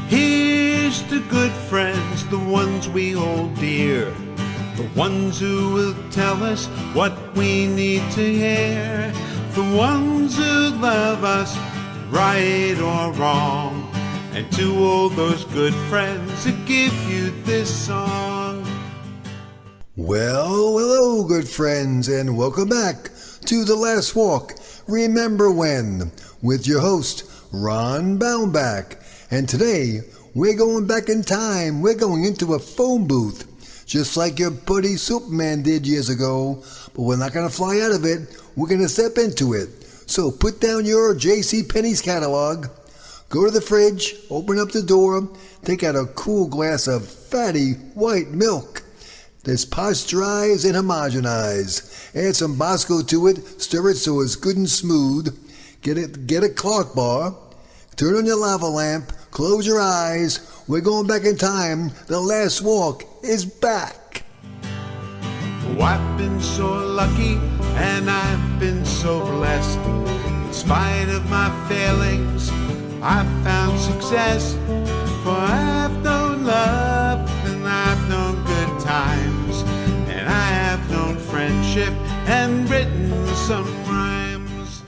Here's to good friends, the ones we hold dear, the ones who will tell us what we need to hear, the ones who love us, right or wrong, and to all those good friends that give you this song. Well, hello, good friends, and welcome back to The Last Walk, Remember When, with your host, Ron Baumbach. And today, we're going back in time. We're going into a phone booth, just like your buddy Superman did years ago. But we're not going to fly out of it. We're going to step into it. So put down your J.C. Penney's catalog, go to the fridge, open up the door, take out a cool glass of fatty white milk that's pasteurized and homogenized. Add some Bosco to it, stir it so it's good and smooth. Get a Clark bar, turn on your lava lamp, close your eyes. We're going back in time. The Last Walk is back. Oh, I've been so lucky and I've been so blessed. In spite of my failings, I've found success. For I've known love and I've known good times, and I have known friendship and written some rhymes.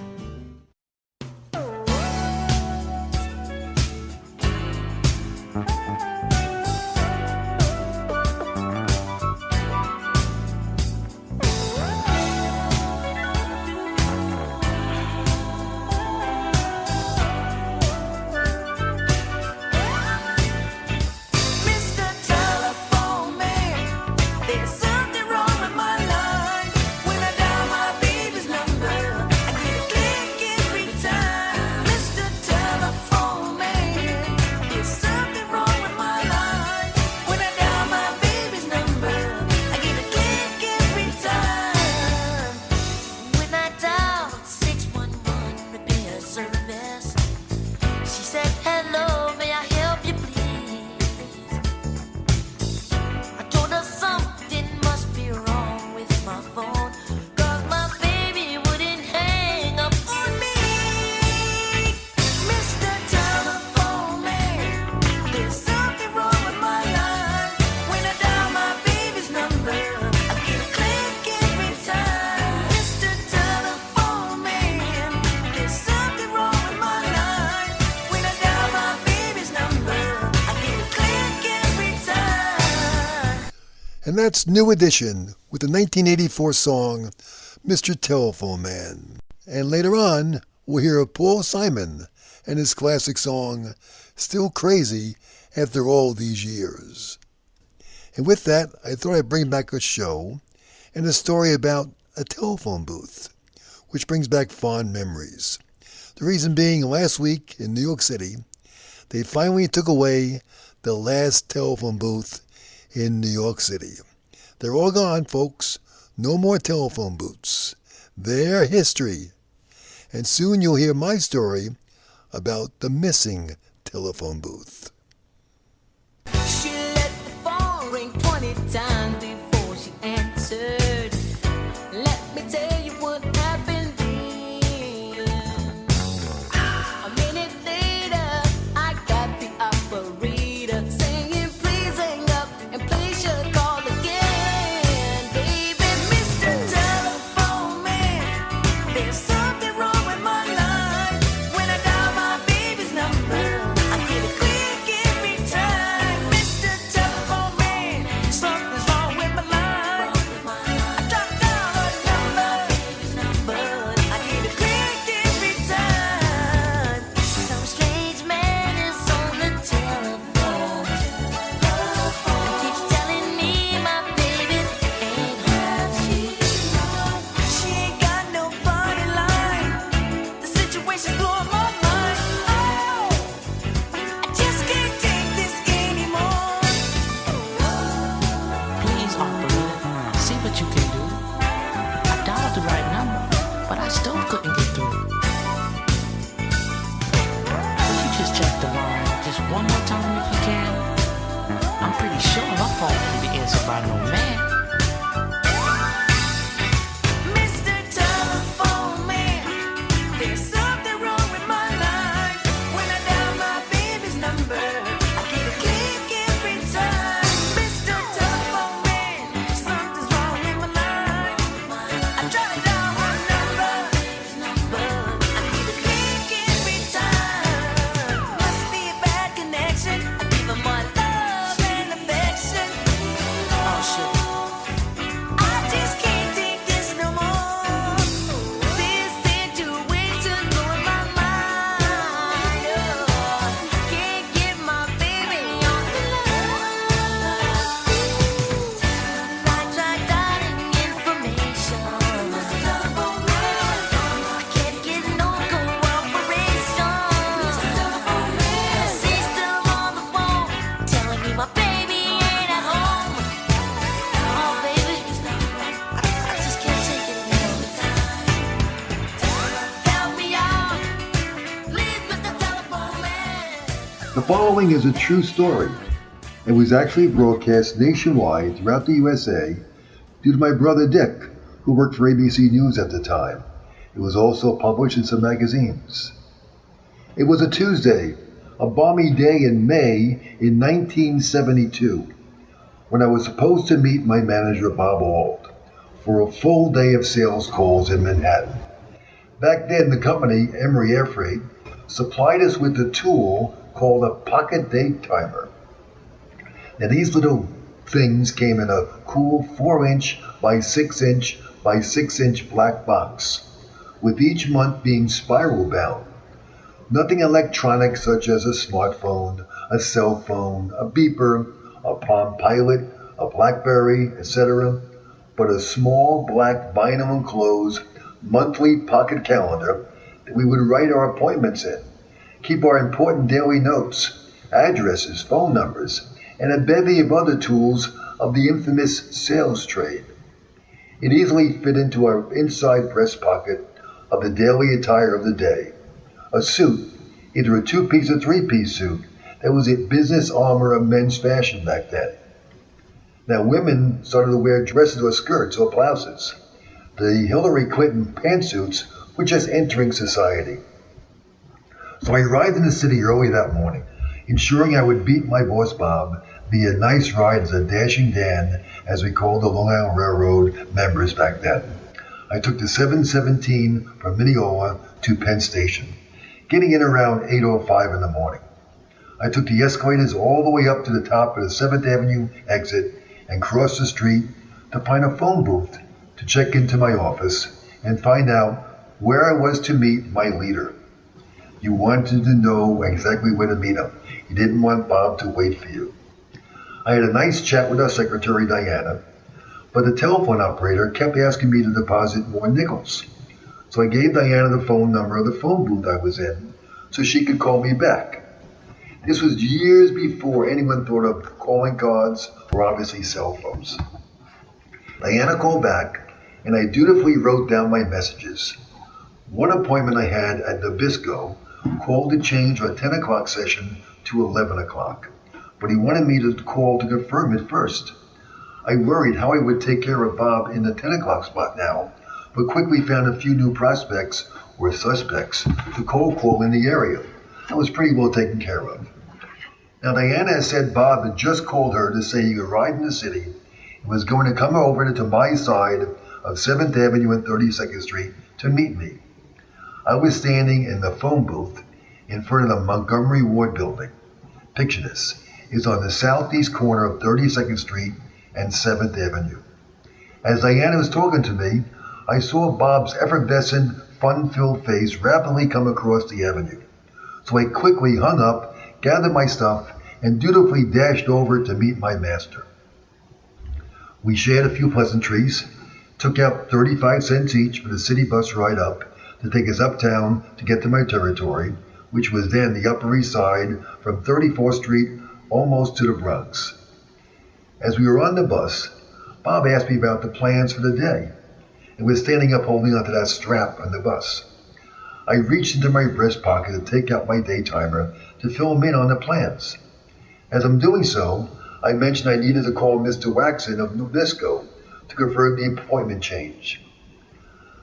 And that's New Edition with the 1984 song, Mr. Telephone Man. And later on, we'll hear Paul Simon and his classic song, Still Crazy After All These Years. And with that, I thought I'd bring back a show and a story about a telephone booth, which brings back fond memories. The reason being, last week in New York City, they finally took away the last telephone booth in New York City. They're all gone, folks. No more telephone booths. They're history. And soon you'll hear my story about the missing telephone booth. She let the phone ring 20 times before she answered. Let me tell you what happened then. A minute later, I got the operator saying, please hang up and place your call again. Baby, Mr. Telephone Man, there's something wrong with my line. When I dial my baby's number, I get a click every time. Mr. Telephone Man, something's wrong with my line. I drop down her number, but I get a click every time. Some strange man is on the telephone. Keeps telling me my baby ain't home. She ain't got nobody line. The situation's blowing my mind. Oh, I just can't take this anymore. Please, operator, see what you can do. I dialed the right number, but I still couldn't get through. Could you just check the line just one more time if you can? I'm pretty sure my phone won't be answered by no man. Mr. Telephone Man, there's something wrong with my line. When I dial my baby's number, I The following is a true story. It was actually broadcast nationwide throughout the USA due to my brother Dick, who worked for ABC News at the time. It was also published in some magazines. It was a Tuesday, a balmy day in May in 1972, when I was supposed to meet my manager Bob Auld for a full day of sales calls in Manhattan. Back then, the company, Emory Air Freight, supplied us with a tool called a pocket date timer. Now, these little things came in a cool 4-inch by 6-inch by 6-inch black box, with each month being spiral bound. Nothing electronic such as a smartphone, a cell phone, a beeper, a Palm Pilot, a BlackBerry, etc., but a small black vinyl enclosed monthly pocket calendar that we would write our appointments in, keep our important daily notes, addresses, phone numbers, and a bevy of other tools of the infamous sales trade. It easily fit into our inside breast pocket of the daily attire of the day. A suit, either a 2-piece or 3-piece suit, that was a business armor of men's fashion back then. Now women started to wear dresses or skirts or blouses. The Hillary Clinton pantsuits were just entering society. So I arrived in the city early that morning, ensuring I would beat my boss Bob via nice ride as a dashing Dan, as we called the Long Island Railroad members back then. I took the 717 from Mineola to Penn Station, getting in around 8:05 in the morning. I took the escalators all the way up to the top of the 7th Avenue exit and crossed the street to find a phone booth to check into my office and find out where I was to meet my leader. You wanted to know exactly where to meet him. You didn't want Bob to wait for you. I had a nice chat with our secretary, Diana, but the telephone operator kept asking me to deposit more nickels. So I gave Diana the phone number of the phone booth I was in so she could call me back. This was years before anyone thought of calling cards or obviously cell phones. Diana called back, and I dutifully wrote down my messages. One appointment I had at Nabisco called to change our 10 o'clock session to 11 o'clock, but he wanted me to call to confirm it first. I worried how I would take care of Bob in the 10 o'clock spot now, but quickly found a few new prospects or suspects to cold call in the area. I was pretty well taken care of. Now, Diana said Bob had just called her to say he arrived in the city and was going to come over to my side of 7th Avenue and 32nd Street to meet me. I was standing in the phone booth in front of the Montgomery Ward building. Picture this. It's on the southeast corner of 32nd Street and 7th Avenue. As Diana was talking to me, I saw Bob's effervescent, fun-filled face rapidly come across the avenue. So I quickly hung up, gathered my stuff, and dutifully dashed over to meet my master. We shared a few pleasantries, took out 35 cents each for the city bus ride up to take us uptown to get to my territory, which was then the Upper East Side from 34th Street almost to the Bronx. As we were on the bus, Bob asked me about the plans for the day, and was standing up holding onto that strap on the bus. I reached into my breast pocket to take out my day timer to fill him in on the plans. As I'm doing so, I mentioned I needed to call Mr. Waxon of Nabisco to confirm the appointment change.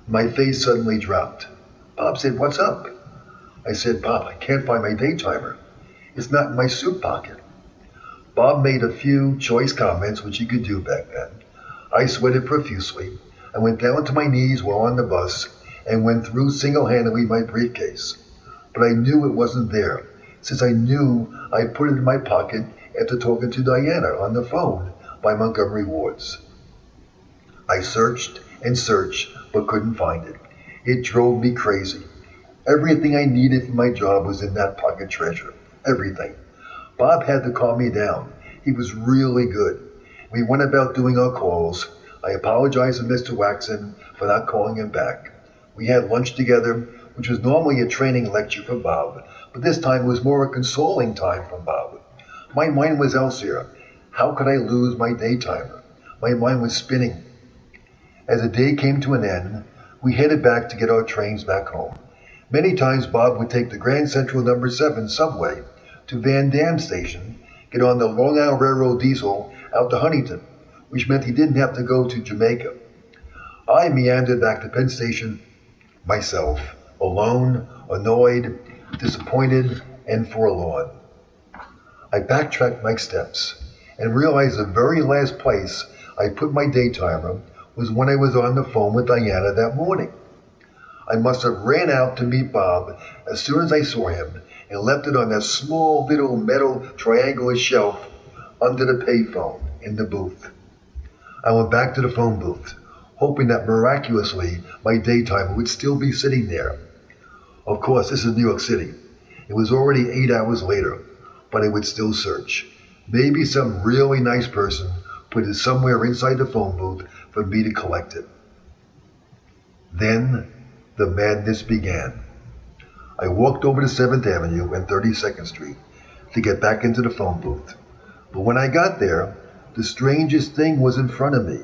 My face suddenly dropped. Bob said, "What's up?" I said, "Bob, I can't find my day timer. It's not in my suit pocket." Bob made a few choice comments, which he could do back then. I sweated profusely. I went down to my knees while on the bus and went through single-handedly my briefcase. But I knew it wasn't there, since I knew I put it in my pocket after talking to Diana on the phone by Montgomery Wards. I searched and searched, but couldn't find it. It drove me crazy. Everything I needed for my job was in that pocket treasure. Everything. Bob had to calm me down. He was really good. We went about doing our calls. I apologized to Mr. Waxon for not calling him back. We had lunch together, which was normally a training lecture for Bob, but this time was more a consoling time for Bob. My mind was elsewhere. How could I lose my day timer? My mind was spinning. As the day came to an end, we headed back to get our trains back home. Many times Bob would take the Grand Central No. 7 subway to Van Dam Station, get on the Long Island Railroad diesel out to Huntington, which meant he didn't have to go to Jamaica. I meandered back to Penn Station myself, alone, annoyed, disappointed, and forlorn. I backtracked my steps and realized the very last place I put my daytimer was when I was on the phone with Diana that morning. I must have ran out to meet Bob as soon as I saw him and left it on that small little metal triangular shelf under the payphone in the booth. I went back to the phone booth, hoping that miraculously my daytimer would still be sitting there. Of course, this is New York City. It was already 8 hours later, but I would still search. Maybe some really nice person put it somewhere inside the phone booth for me to collect it. Then the madness began. I walked over to 7th Avenue and 32nd Street to get back into the phone booth. But when I got there, the strangest thing was in front of me.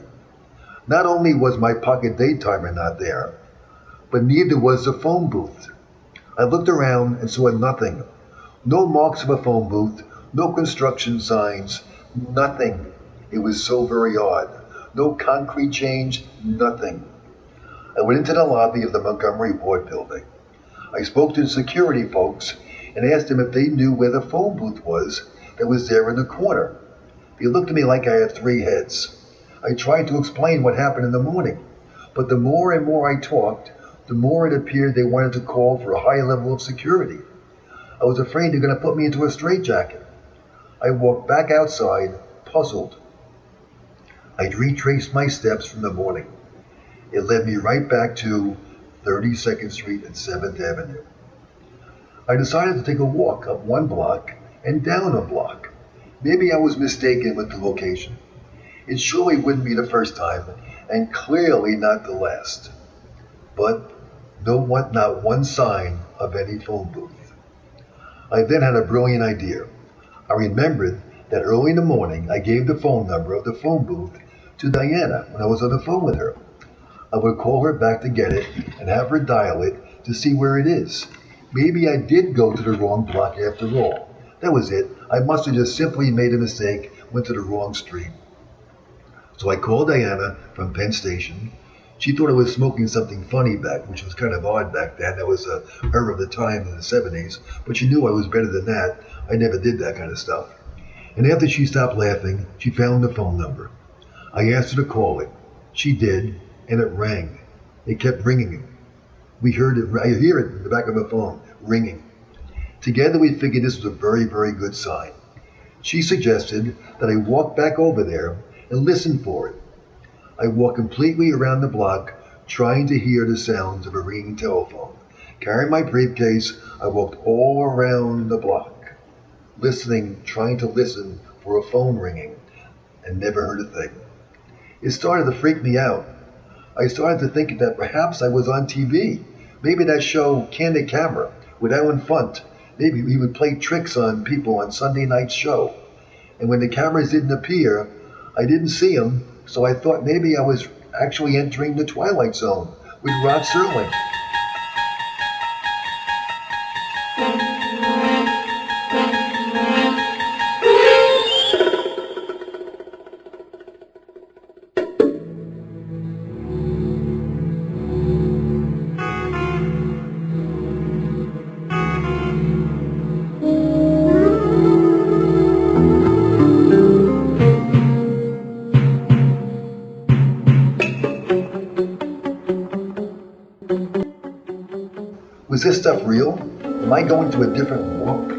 Not only was my pocket daytimer not there, but neither was the phone booth. I looked around and saw nothing. No marks of a phone booth, no construction signs, nothing. It was so very odd. No concrete change, nothing. I went into the lobby of the Montgomery Ward building. I spoke to the security folks and asked them if they knew where the phone booth was that was there in the corner. They looked at me like I had 3 heads. I tried to explain what happened in the morning, but the more and more I talked, the more it appeared they wanted to call for a high level of security. I was afraid they're going to put me into a straitjacket. I walked back outside, puzzled. I'd retraced my steps from the morning. It led me right back to 32nd Street and 7th Avenue. I decided to take a walk up 1 block and down a block. Maybe I was mistaken with the location. It surely wouldn't be the first time, and clearly not the last. But not one sign of any phone booth. I then had a brilliant idea. I remembered that early in the morning I gave the phone number of the phone booth to Diana when I was on the phone with her. I would call her back to get it and have her dial it to see where it is. Maybe I did go to the wrong block after all. That was it. I must have just simply made a mistake, went to the wrong street. So I called Diana from Penn Station. She thought I was smoking something funny back, which was kind of odd back then. That was her of the time in the 70s. But she knew I was better than that. I never did that kind of stuff. And after she stopped laughing, she found the phone number. I asked her to call it. She did, and it rang. It kept ringing. We heard it. I hear it in the back of my phone, ringing. Together we figured this was a very, very good sign. She suggested that I walk back over there and listen for it. I walked completely around the block, trying to hear the sounds of a ringing telephone. Carrying my briefcase, I walked all around the block, listening, trying to listen for a phone ringing, and never heard a thing. It started to freak me out. I started to think that perhaps I was on TV. Maybe that show, Candid Camera, with Alan Funt. Maybe he would play tricks on people on Sunday night's show. And when the cameras didn't appear, I didn't see them, so I thought maybe I was actually entering the Twilight Zone with Rod Serling. Was this stuff real? Am I going to a different walk?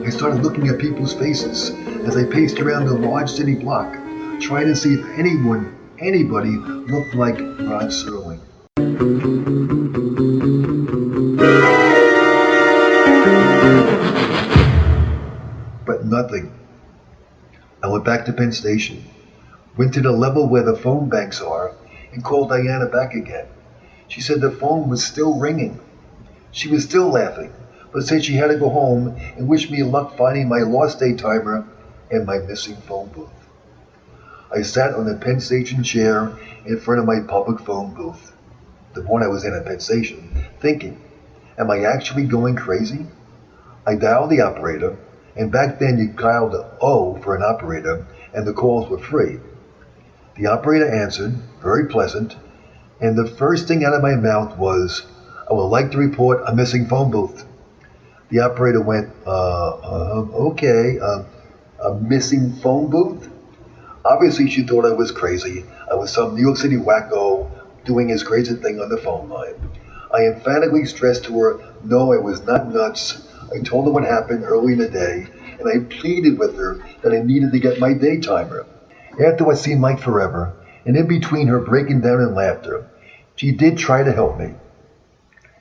I started looking at people's faces as I paced around the large city block, trying to see if anybody looked like Rod Serling. But nothing. I went back to Penn Station, went to the level where the phone banks are, and called Diana back again. She said the phone was still ringing. She was still laughing, but said she had to go home and wished me luck finding my lost daytimer and my missing phone booth. I sat on the Penn Station chair in front of my public phone booth, the one I was in at Penn Station, thinking, am I actually going crazy? I dialed the operator and back then you dialed O for an operator, and the calls were free. The operator answered, very pleasant, and the first thing out of my mouth was, "I would like to report a missing phone booth." The operator went, okay, a missing phone booth? Obviously she thought I was crazy. I was some New York City wacko doing his crazy thing on the phone line. I emphatically stressed to her, no, I was not nuts. I told her what happened early in the day, and I pleaded with her that I needed to get my daytimer. After what seemed like forever, and in between her breaking down in laughter, she did try to help me.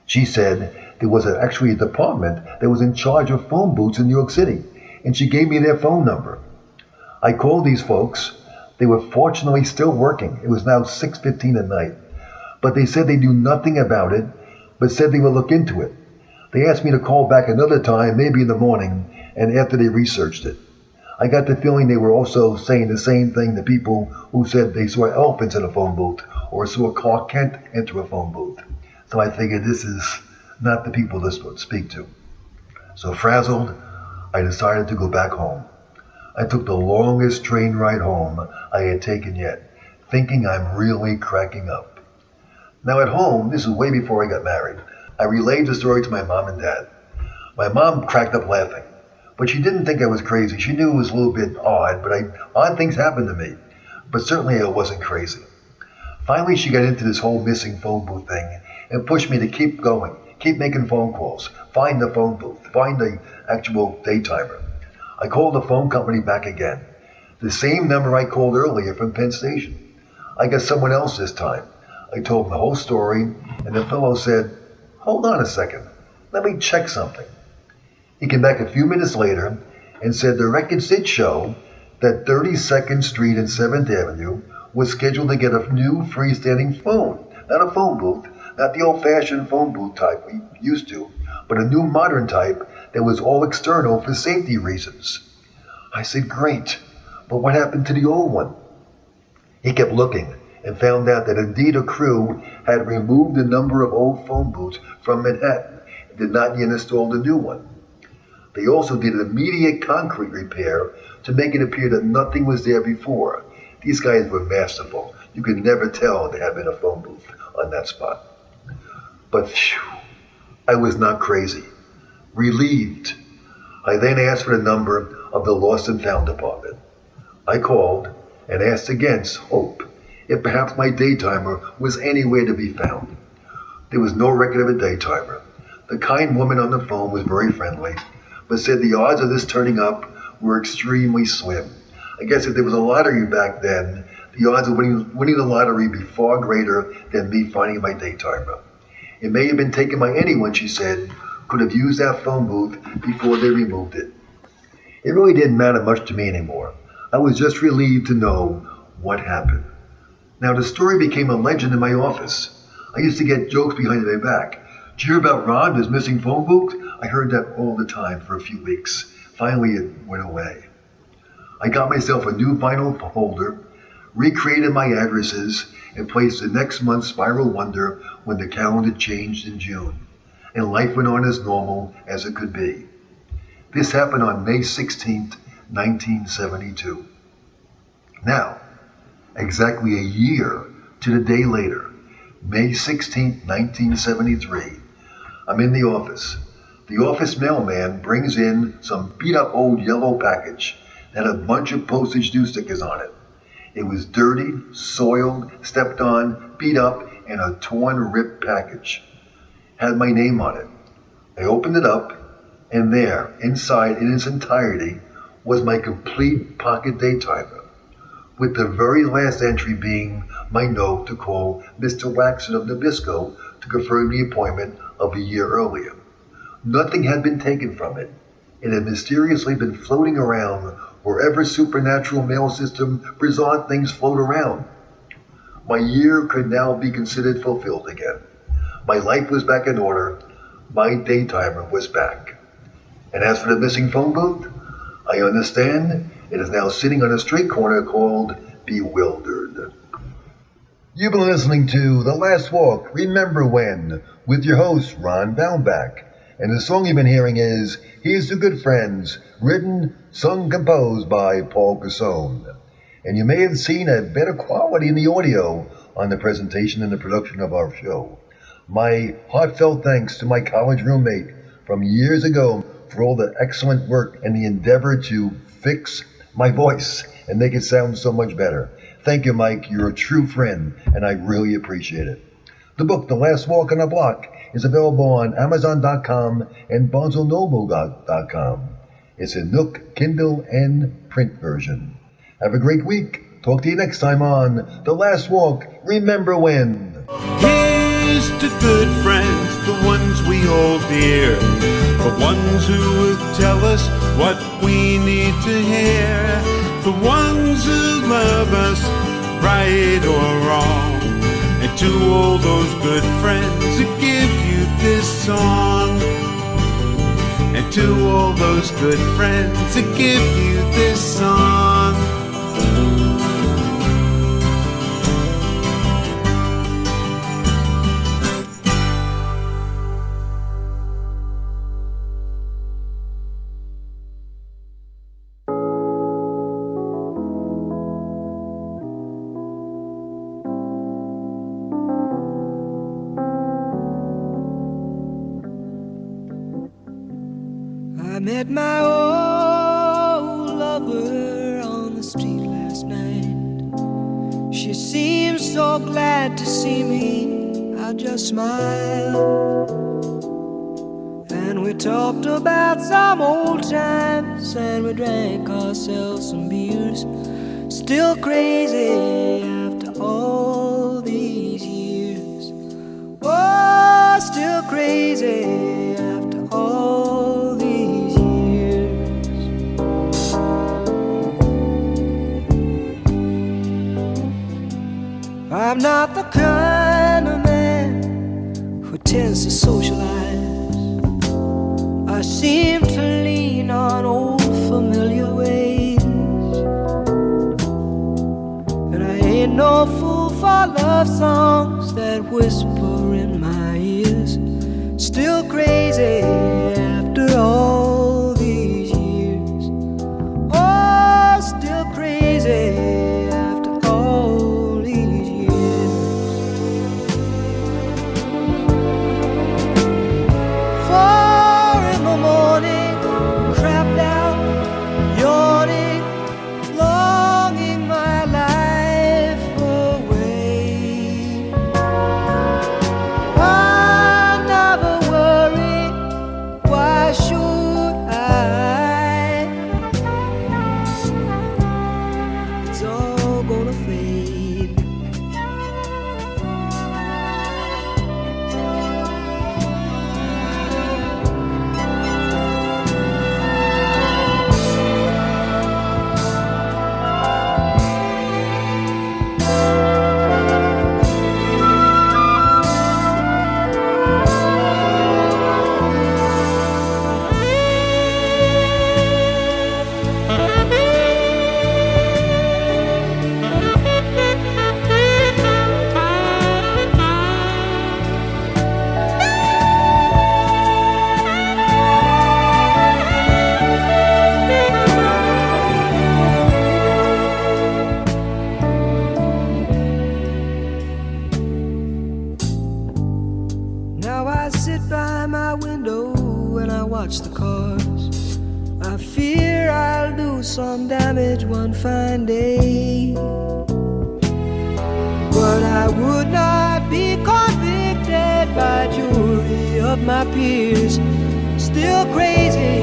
She said there was actually a department that was in charge of phone booths in New York City, and she gave me their phone number. I called these folks. They were fortunately still working. It was now 6:15 at night. But they said they knew nothing about it, but said they would look into it. They asked me to call back another time, maybe in the morning, and after they researched it. I got the feeling they were also saying the same thing to people who said they saw elephants in a phone booth or saw Clark Kent enter a phone booth. So I figured this is not the people this would speak to. So frazzled, I decided to go back home. I took the longest train ride home I had taken yet, thinking I'm really cracking up. Now at home, this is way before I got married, I relayed the story to my mom and dad. My mom cracked up laughing, but she didn't think I was crazy. She knew it was a little bit odd, but odd things happened to me, but certainly I wasn't crazy. Finally, she got into this whole missing phone booth thing and pushed me to keep going, keep making phone calls, find the phone booth, find the actual daytimer. I called the phone company back again, the same number I called earlier from Penn Station. I got someone else this time. I told him the whole story, and the fellow said, "Hold on a second, let me check something." He came back a few minutes later and said the records did show that 32nd Street and 7th Avenue was scheduled to get a new freestanding phone, not a phone booth, not the old-fashioned phone booth type we used to, but a new modern type that was all external for safety reasons. I said, great, but what happened to the old one? He kept looking and found out that indeed a crew had removed a number of old phone booths from Manhattan and did not yet install the new one. They also did an immediate concrete repair to make it appear that nothing was there before. These guys were masterful. You could never tell there had been a phone booth on that spot. But phew, I was not crazy. Relieved. I then asked for the number of the Lost and Found department. I called and asked against hope if perhaps my daytimer was anywhere to be found. There was no record of a daytimer. The kind woman on the phone was very friendly, but said the odds of this turning up were extremely slim. I guess if there was a lottery back then, the odds of winning the lottery would be far greater than me finding my daytimer. It may have been taken by anyone, she said, could have used that phone booth before they removed it. It really didn't matter much to me anymore. I was just relieved to know what happened. Now the story became a legend in my office. I used to get jokes behind my back. Did you hear about Ron, his missing phone booth? I heard that all the time for a few weeks. Finally it went away. I got myself a new vinyl holder, recreated my addresses, and placed the next month's Spiral Wonder when the calendar changed in June, and life went on as normal as it could be. This happened on May 16th, 1972. Now, exactly a year to the day later, May 16th, 1973, I'm in the office. The office mailman brings in some beat-up old yellow package that had a bunch of postage due stickers on it. It was dirty, soiled, stepped on, beat up, and a torn, ripped package. Had my name on it. I opened it up, and there, inside in its entirety, was my complete pocket daytimer, with the very last entry being my note to call Mr. Waxon of Nabisco to confirm the appointment of a year earlier. Nothing had been taken from it. It had mysteriously been floating around wherever supernatural mail system bizarre things float around. My year could now be considered fulfilled again. My life was back in order. My daytimer was back. And as for the missing phone booth, I understand it is now sitting on a street corner called Bewildered. You've been listening to The Last Walk, Remember When, with your host, Ron Baumbach. And the song you've been hearing is Here's to Good Friends, written, sung, composed by Paul Cassone. And you may have seen a better quality in the audio on the presentation and the production of our show. My heartfelt thanks to my college roommate from years ago for all the excellent work and the endeavor to fix my voice and make it sound so much better. Thank you, Mike. You're a true friend, and I really appreciate it. The book, The Last Walk on the Block, is available on Amazon.com and BarnesandNoble.com. It's a Nook, Kindle, and print version. Have a great week. Talk to you next time on The Last Walk. Remember when. Here's to good friends, the ones we hold dear, the ones who will tell us what we need to hear, the ones who love us, right or wrong. And to all those good friends who give you this song. And to all those good friends who give you this song. I met my old lover on the street last night. She seemed so glad to see me. I just smiled, and we talked about some old times, and we drank ourselves some beers. Still crazy after all these years. Oh, still crazy after all these years. I'm not the kind of man who tends to socialize. I seem to lean on old familiar ways, and I ain't no fool for love songs that whisper in my ears. Still crazy after all these years. Oh, still crazy after all these years. 4 in the morning, crapped out, yawning, longing my life away. I never worry, why should I? It's all gonna fade. Now I sit by my window and I watch the cars. I fear I'll do some damage one fine day, but I would not be convicted by jury of my peers. Still crazy